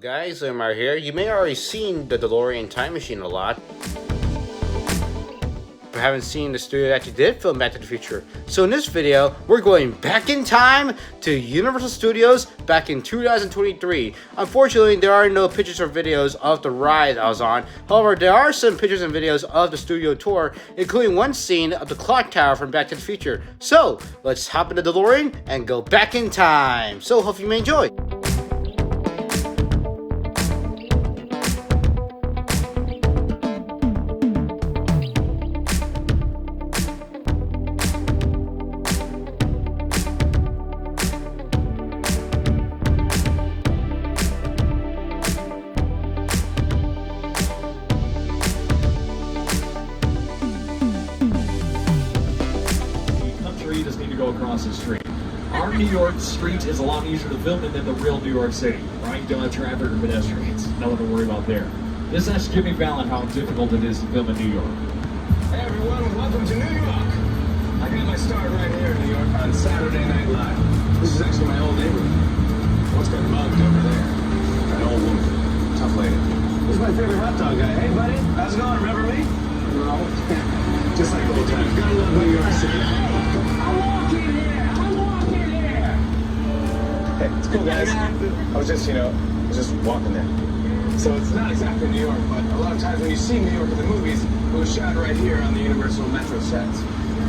Guys, Omar here. You may have already seen the DeLorean Time Machine a lot, but haven't seen the studio that actually did film Back to the Future. So in this video, we're going back in time to Universal Studios back in 2023. Unfortunately, there are no pictures or videos of the ride I was on. However, there are some pictures and videos of the studio tour, including one scene of the clock tower from Back to the Future. So let's hop in the DeLorean and go back in time. So hope you may enjoy. You just need to go across the street. Our New York street is a lot easier to film in than the real New York City, right? You don't have traffic or pedestrians. Nothing to worry about there. This asks Jimmy Fallon how difficult it is to film in New York. Hey everyone, welcome to New York. I got my start right here in New York on Saturday Night Live. This is actually my old neighborhood. Once got mugged over there. An old woman. Tough lady. This is my favorite hot dog guy. Hey buddy, how's it going? Remember me? No. Just like old times. Gotta love New York City. Hey, it's cool, guys. I was just walking there. So it's not exactly New York, but a lot of times when you see New York in the movies, it was shot right here on the Universal Metro sets.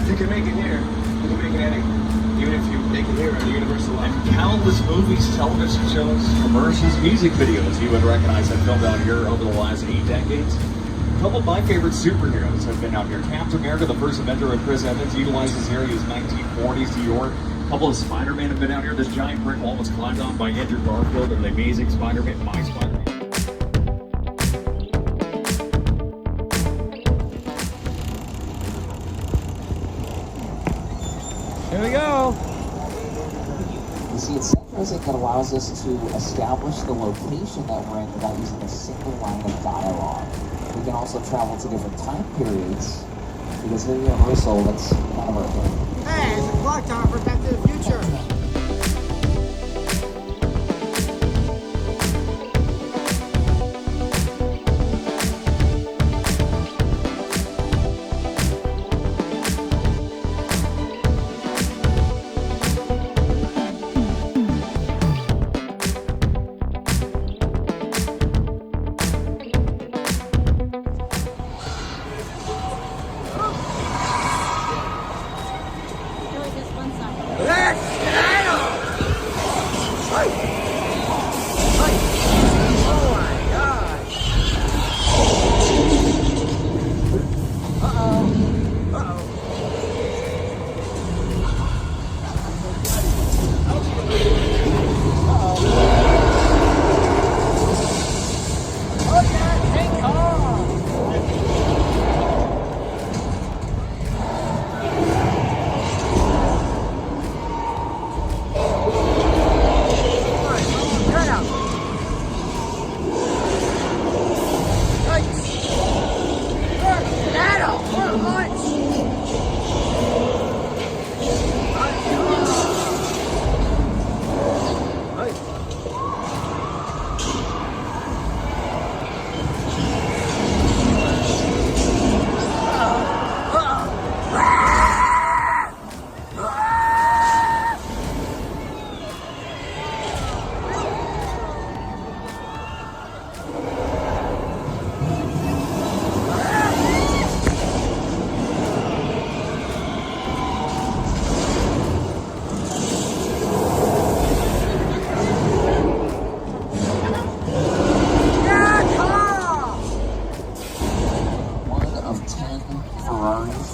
If you can make it here, you can make it anywhere. Even if you make it here on the Universal line. And countless movies, television shows, commercials, music videos you would recognize have filmed out here over the last 8 decades. A couple of my favorite superheroes have been out here. Captain America, the first Avenger of Chris Evans, utilized this area as 1940s New York. A couple of Spider-Man have been out here. This giant brick wall was climbed on by Andrew Garfield and the Amazing Spider-Man, my Spider-Man. Here we go. You see, it's Centrosic that allows us to establish the location that we're in without using a single line of dialogue. We can also travel to different time periods because they're universal. That's kind of our thing. Hey, it's a clock tower for Back to the Future.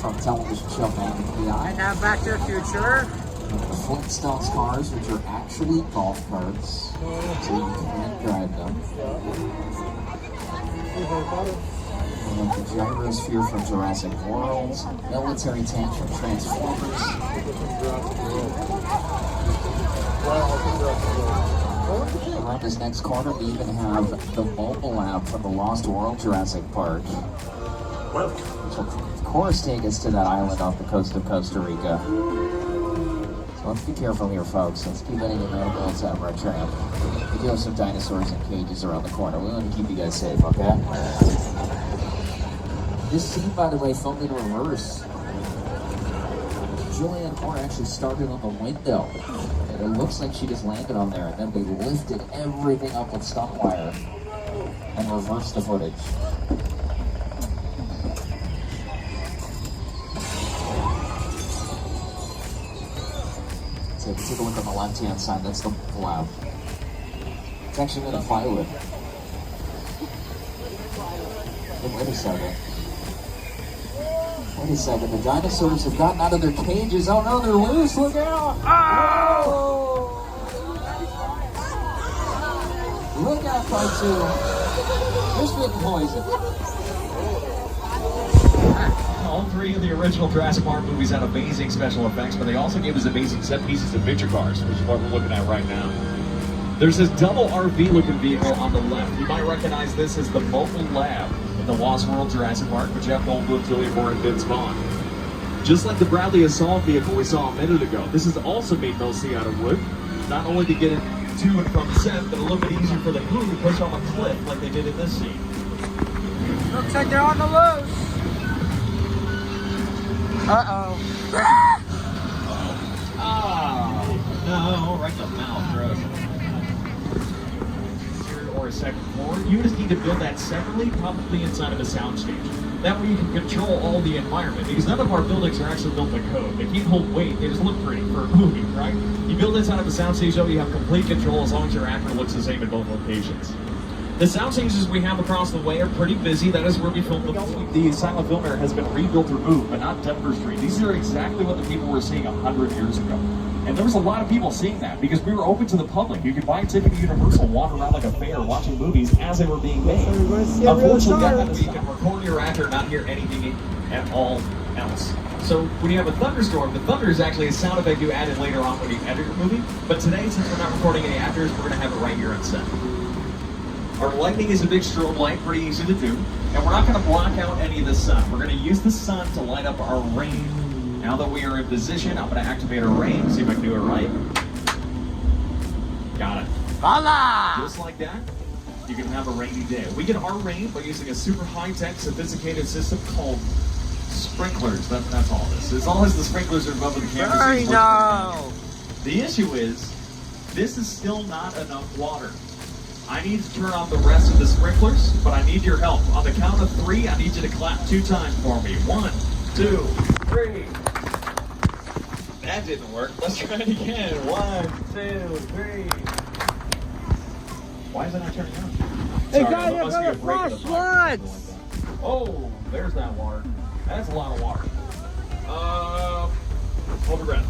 From television show Magnum PI. And now Back to the Future. The Flintstones cars, which are actually golf carts, so you can drive them. And the gyrosphere from Jurassic World, military tank from Transformers. Around this next corner, we even have the mobile app from the Lost World Jurassic Park. Which will, of course, take us to that island off the coast of Costa Rica. So Let's be careful here, folks. Let's keep anything else out of our tramp. We do have some dinosaurs in cages around the corner. We want to keep you guys safe, okay? This scene, by the way, filmed in reverse. Julianne Moore actually started on the window. And it looks like she just landed on there, and then we lifted everything up with stump wire and reversed the footage. So if you take a look on the left-hand side, that's the lab. It's actually made of plywood. Hey, wait a second. Wait a second, the dinosaurs have gotten out of their cages. Oh no, they're loose, look out! Oh! Look out, cartoon. There's been poison. All three of the original Jurassic Park movies had amazing special effects, but they also gave us amazing set pieces and picture cars, which is what we're looking at right now. There's this double RV looking vehicle on the left. You might recognize this as the Mobile Lab in the Lost World Jurassic Park with Jeff Goldblum, Julianne Moore, and Vince Vaughn. Just like the Bradley Assault vehicle we saw a minute ago, this is also made mostly out of wood, not only to get it to and from set, but a little bit easier for the crew to push off a cliff like they did in this scene. Looks like they're on the loose. Uh-oh. Ah, no, right in the mouth, gross. Or a second floor, you just need to build that separately, probably inside of a soundstage. That way you can control all the environment, because none of our buildings are actually built to code. They can't hold weight, they just look pretty for a movie, right? You build inside of a soundstage, though, you have complete control as long as your actor looks the same in both locations. The sound stages we have across the way are pretty busy. That is where we filmed the film. The silent film area has been rebuilt or moved, but not Denver Street. These are exactly what the people were seeing 100 years ago. And there was a lot of people seeing that because we were open to the public. You could buy a ticket to Universal, walk around like a fair, watching movies as they were being made. Unfortunately, that meant you can record your actor and not hear anything at all else. So when you have a thunderstorm, the thunder is actually a sound effect you added later on when you edit your movie. But today, since we're not recording any actors, we're going to have it right here on set. Our lightning is a big strobe light, pretty easy to do. And we're not going to block out any of the sun. We're going to use the sun to light up our rain. Now that we are in position, I'm going to activate our rain, see if I can do it right. Got it. Voila! Just like that, you can have a rainy day. We get our rain by using a super high-tech, sophisticated system called sprinklers. That's all this. It's all as the sprinklers are above the camera. I know. The issue is, this is still not enough water. I need to turn on the rest of the sprinklers, but I need your help. On the count of 3, I need you to clap 2 times for me. 1, 2, 3. That didn't work. Let's try it again. 1, 2, 3. Why is it not turning on? Hey, Sorry, guys, there must be a I've break got in a the pipe. flashlights. Oh, there's that water. That's a lot of water. Hold your breath.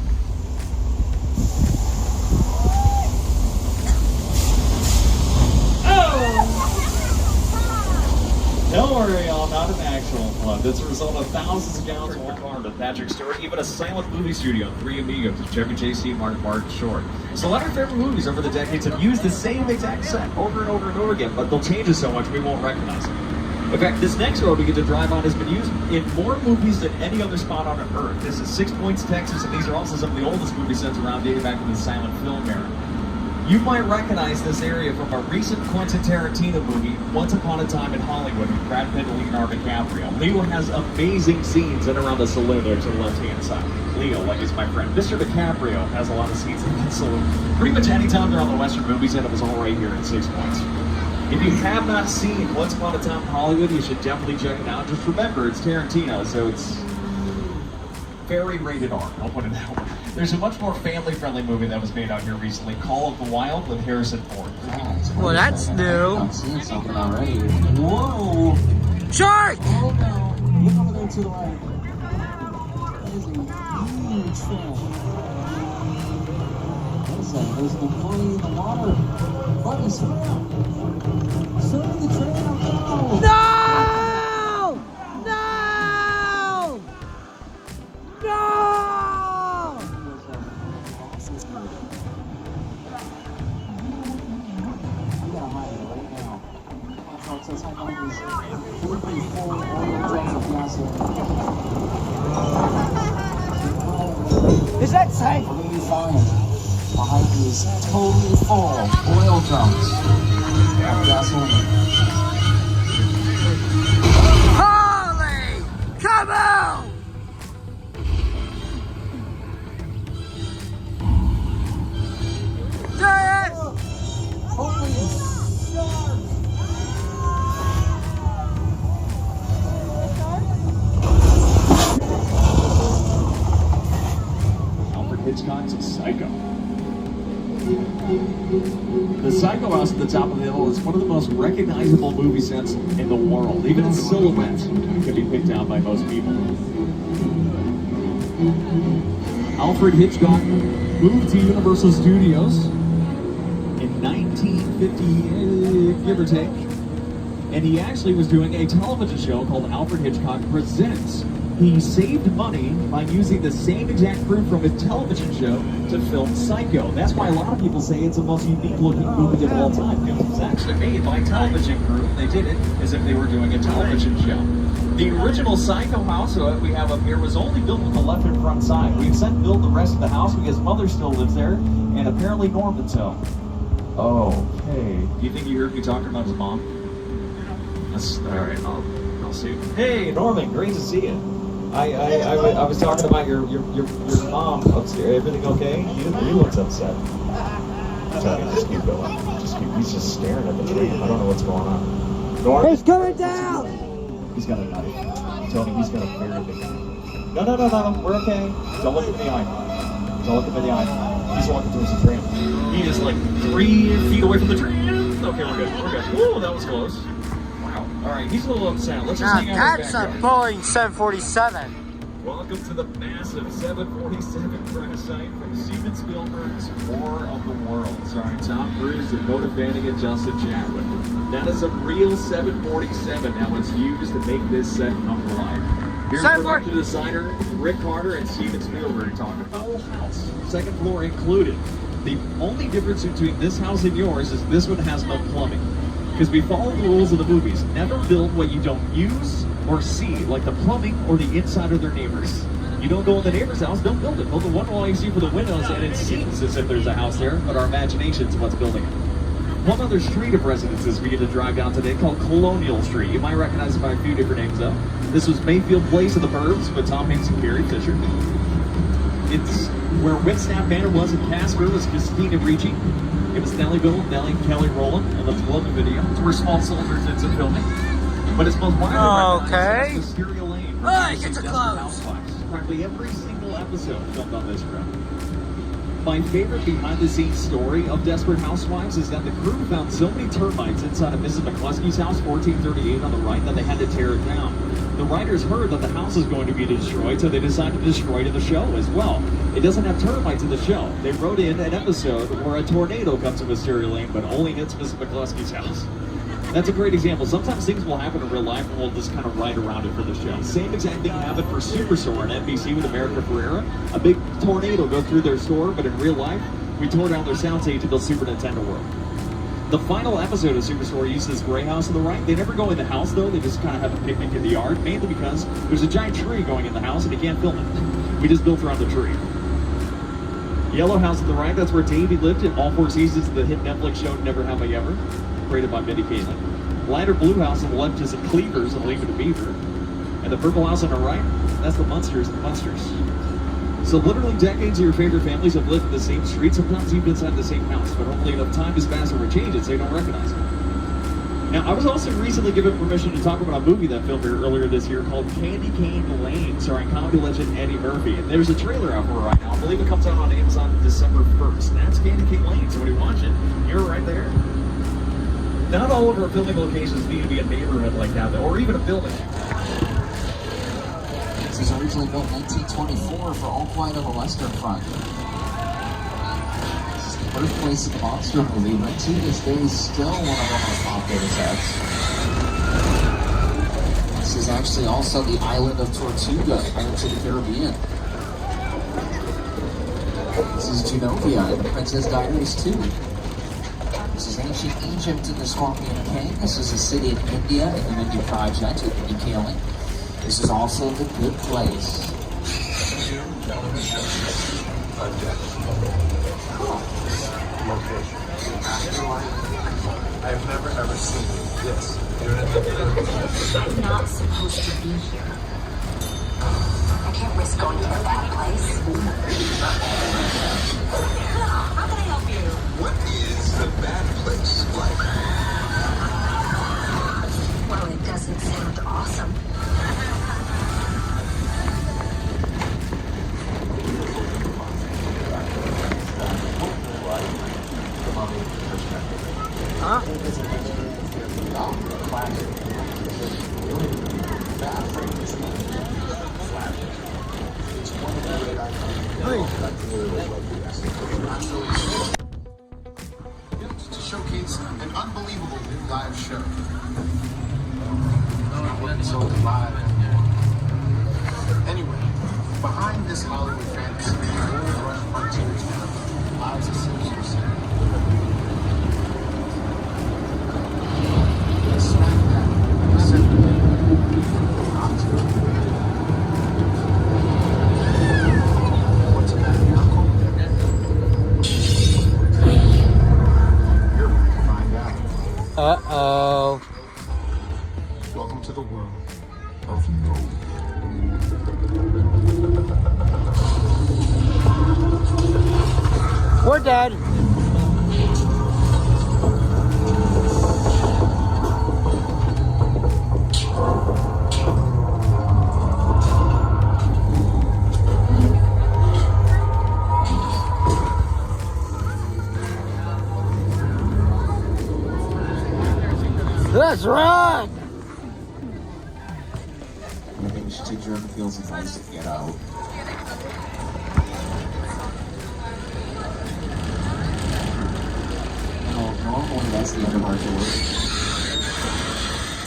Don't worry, y'all, not an actual flood. That's a result of thousands of gallons of water harmed with Patrick Stewart, even a silent movie studio, 3 Amigos, Chevy Chase, Martin Short. So a lot of favorite movies over the decades have used the same exact set over and over and over again, but they'll change it so much we won't recognize it. In fact, this next road we get to drive on has been used in more movies than any other spot on Earth. This is 6 Points, Texas, and these are also some of the oldest movie sets around dating back to the silent film era. You might recognize this area from a recent Quentin Tarantino movie, Once Upon a Time in Hollywood, with Brad Pitt and Leonardo DiCaprio. Leo has amazing scenes in and around the saloon there to the left-hand side. Leo, like he's my friend. Mr. DiCaprio has a lot of scenes in the saloon. Pretty much any time they're on the Western movies, and it was all right here in 6 Points. If you have not seen Once Upon a Time in Hollywood, you should definitely check it out. Just remember, it's Tarantino, so it's very rated R, I'll put it that way. There's a much more family-friendly movie that was made out here recently, Call of the Wild with Harrison Ford. Well, that's new. I'm seeing something already. Whoa! Shark! Oh no! Look over there to the right. That is a huge fish. What is that? There's an employee in the water. Buddy, swim! Swim in the trail! No! No! No! No! We gotta hide it right now. Folks, that's how long these 44 oil drums of gasoline. Is that Hey. What do you find behind these totally full oil drums of gasoline? Holy! Come on! There it is! Holy Alfred Hitchcock's Psycho. The Psycho House at the top of the hill is one of the most recognizable movie sets in the world. Even its silhouette can be picked out by most people. Alfred Hitchcock moved to Universal Studios in 1950, give or take. And he actually was doing a television show called Alfred Hitchcock Presents. He saved money by using the same exact crew from his television show to film Psycho. That's why a lot of people say it's the most unique looking movie of all time. It was actually made by a television crew. They did it as if they were doing a television show. The original Psycho house that we have up here was only built with the left and front side. We've since built the rest of the house because Mother still lives there, and apparently Norman's home. Okay. Do you think you heard me talking about his mom? That's all right. I'll see you. Hey, Norman, great to see you. I was talking about your mom upstairs. Everything okay? He looks upset. Tony, just keep going. He's just staring at the tree. I don't know what's going on. Norman, It's coming down! he's got a knife. Tony, he's got a very big knife. No. We're okay. Don't look him in the eye. Don't look him in the eye. He's walking towards the tree. He is like 3 feet away from the tree. Okay, we're good. Whoa, that was close. All right, he's a little upset. Let's just Now hang out that's in a the backyard. Boeing 747. Welcome to the massive 747 crash site from Steven Spielberg's War of the Worlds, starring Tom Cruise, Dakota Fanning, and Justin Chadwick. That is a real 747 that was used to make this set come to life. Here's production designer Rick Carter and Steven Spielberg talking about the house, second floor included. The only difference between this house and yours is this one has no plumbing. Because we follow the rules of the movies. Never build what you don't use or see, like the plumbing or the inside of their neighbors. You don't go in the neighbor's house, don't build it. Build the one wall you see for the windows, and it seems as if there's a house there, but our imagination's what's building it. One other street of residences we get to drive down today called Colonial Street. You might recognize it by a few different names, though. This was Mayfield Place of the Burbs with Tom Hanks and Carrie Fisher. It's where Whitstaff Manor was in Casper was Christina Ricci. It was Nellyville, Nellie and Kelly Rowland in the Florida video. It's where Small Soldiers did some filming. But it's most widely recognized as Wisteria Lane. Hey, get to Desperate close. Housewives. Practically every single episode filmed on this road. My favorite behind-the-scenes story of Desperate Housewives is that the crew found so many termites inside of Mrs. McCluskey's house, 1438 on the right, that they had to tear it down. The writers heard that the house is going to be destroyed, so they decided to destroy it in the show as well. It doesn't have termites in the show. They wrote in an episode where a tornado comes to Wisteria Lane, but only hits Mrs. McCluskey's house. That's a great example. Sometimes things will happen in real life and we'll just kind of ride around it for the show. Same exact thing happened for Superstore on NBC with America Ferrera. A big tornado goes through their store, but in real life, we tore down their soundstage to build Super Nintendo World. The final episode of Superstore uses this gray house on the right. They never go in the house though, they just kind of have a picnic in the yard, mainly because there's a giant tree going in the house and you can't film it. We just built around the tree. Yellow house on the right, that's where Davey lived in all 4 seasons of the hit Netflix show Never Have I Ever, created by Mindy Kaling. Lighter blue house on the left is the Cleavers and Leave It to Beaver. And the purple house on the right, that's the Munsters and the Munsters. So literally decades of your favorite families have lived in the same street, sometimes even inside the same house, but hopefully enough time has passed over changes so you don't recognize it. Now, I was also recently given permission to talk about a movie that filmed here earlier this year called Candy Cane Lane, starring comedy legend Eddie Murphy. And there's a trailer out for it right now. I believe it comes out on Amazon December 1st. That's Candy Cane Lane, so when you watch it, you're right there. Not all of our filming locations need to be a neighborhood like that, though, or even a building. This was originally built in 1924 for All Quiet on the Western Front. This is the birthplace of the monster movie, but to this day is still one of our most popular sets. This is actually also the island of Tortuga, Pirates of the Caribbean. This is Genovia in Princess Diaries 2. This is ancient Egypt in the Scorpion King. This is a city in India in the Mindy Project with Mindy Kaling. This is also The Good Place. Location. I've never ever seen this. I'm not supposed to be here. I can't risk going to a bad place. How can I help you? What is the bad place like? Well, it doesn't sound awesome. Huh? To showcase an unbelievable new live show. So live in there. Anyway, behind this Hollywood fantasy, the World Run Frontiers lies a sinister secret. Smack dab in the center what's the matter, Uncle? You're ready to find out. Uh-oh. Welcome to the world of no. We're dead. Let's run! I think we should take Jordan Fields' advice and get out. Normally that's the end of our tour.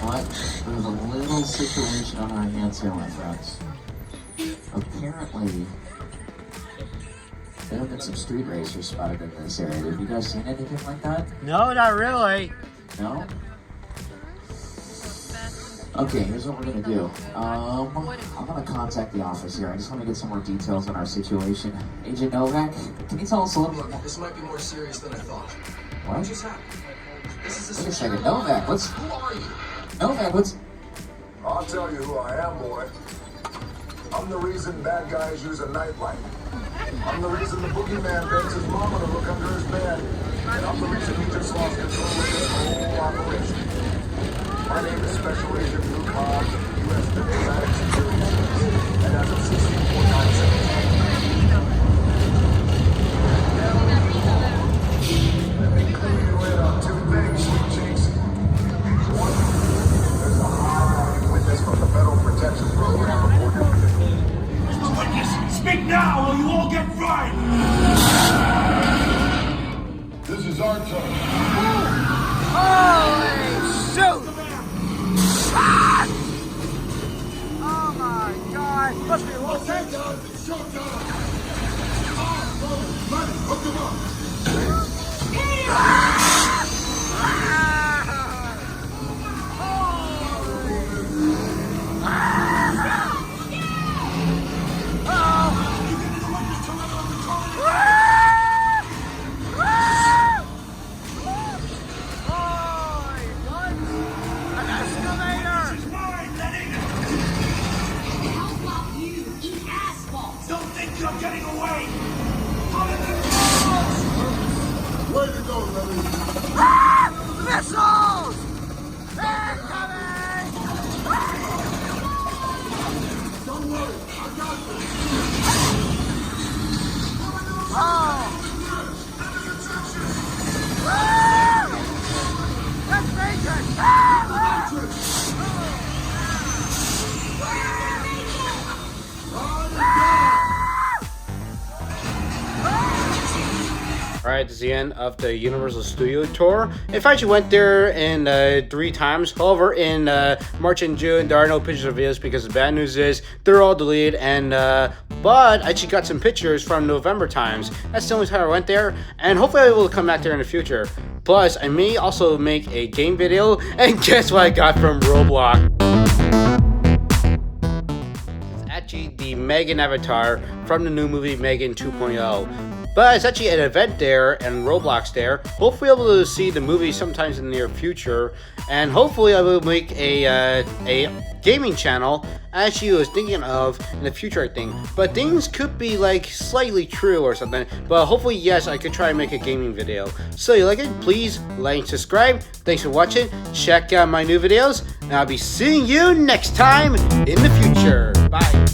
But there's a little situation on our hands here, my friends. Apparently, there have been some street racers spotted in this area. Have you guys seen anything like that? No, not really. No? Okay, here's what we're gonna do. I'm gonna contact the office here. I just want to get some more details on our situation. Agent Novak, can you tell us a little bit more? This might be more serious than I thought. What? Just happened. This is Wait a second, Novak, what's... Who are you? Novak, what's... I'll tell you who I am, boy. I'm the reason bad guys use a nightlight. I'm the reason the boogeyman begs his mama to look under his bed. And I'm the reason he just lost control of this whole operation. My name is Special Agent Luke Hogg of the U.S. Diplomatic Security Service. And as of 164917, let me clue you in on two things, sweet cheeks. One, there's a high-value witness from the Federal Protection Program reported. Witness, speak now or you all get fried! This is our turn. Holy shoot! Ah! Oh my god! Must be Los Angeles, it's showtime. Money, hook him up. Don't think you're getting away! Way to go, Lily. Missiles! Incoming! Don't worry, I got this. Oh! That's dangerous! Alright, this is the end of the Universal Studio Tour. In fact, you went there in 3 times. However, in March and June, there are no pictures or videos because the bad news is they're all deleted. And but I actually got some pictures from November times. That's the only time I went there, and hopefully I will come back there in the future. Plus, I may also make a game video, and guess what I got from Roblox? At actually the Megan avatar from the new movie Megan 2.0. But it's actually an event there and Roblox there. Hopefully I'll be able to see the movie sometimes in the near future. And hopefully I will make a gaming channel, as she was thinking of in the future, I think. But things could be like slightly true or something. But hopefully, yes, I could try and make a gaming video. So if you like it, please like and subscribe. Thanks for watching. Check out my new videos. And I'll be seeing you next time in the future. Bye.